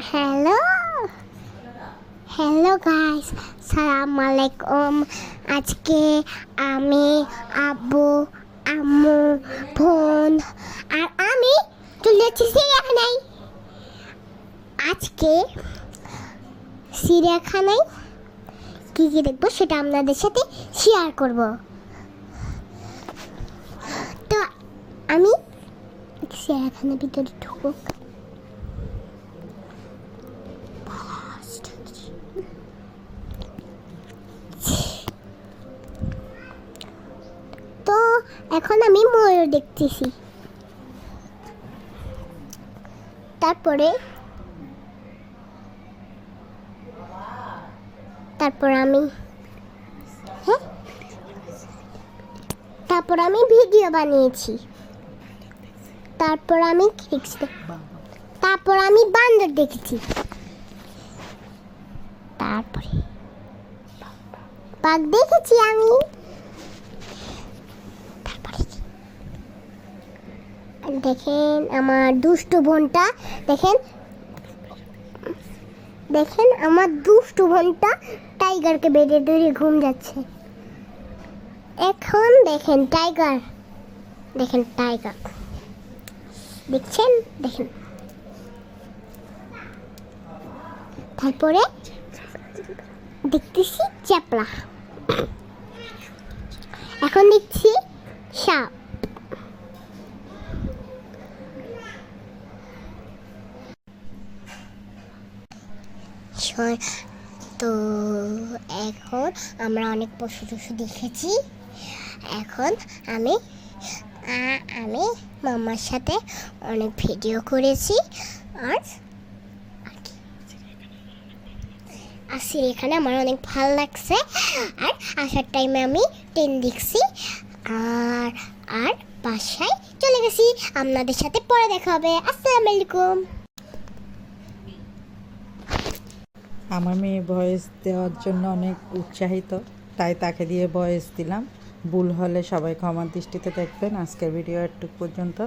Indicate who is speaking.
Speaker 1: Hello hello guys, সালাম আলাইকুম। আজকে আমি, আব্বু, আম্মু, বোন আর আমি চলে যাচ্ছি চিড়িয়াখানায়। আজকে চিড়িয়াখানায় কী কী দেখবো সেটা আপনাদের সাথে শেয়ার করব। তো আমি চিড়িয়াখানার ভিতরে ঢুকবো। তো এখন আমি ময়ূর দেখতেছি। তারপর আমি ভিডিও বানিয়েছি। তারপর আমি বান্দর দেখেছি। তারপরে বাঘ দেখেছি আমি। দেখেন আমার দুষ্টু বোনটা, দেখেন আমার দুষ্টু বোনটা টাইগারকে বেঁধে ধরে ঘুম যাচ্ছে। এখন দেখেন টাইগার দেখছেন, দেখেন। তারপরে দেখতেছি চ্যাপলা, এখন দেখছি সাপ। তো এখন আমরা অনেক পশু টশু দেখেছি। এখন আমি মামার সাথে অনেক ভিডিও করেছি। আর এখানে আমার অনেক ভালো লাগছে। আর আসার টাইমে আমি ট্রেন দেখছি আর আর বাসায় চলে গেছি। আপনাদের সাথে পরে দেখা হবে। আসসালামু আলাইকুম।
Speaker 2: আমার মেয়ে ভয়েস দেওয়ার জন্য অনেক উৎসাহিত, তাই তাকে দিয়ে ভয়েস দিলাম। ভুল হলে সবাই ক্ষমার দৃষ্টিতে দেখবেন। আজকের ভিডিও একটু পর্যন্ত।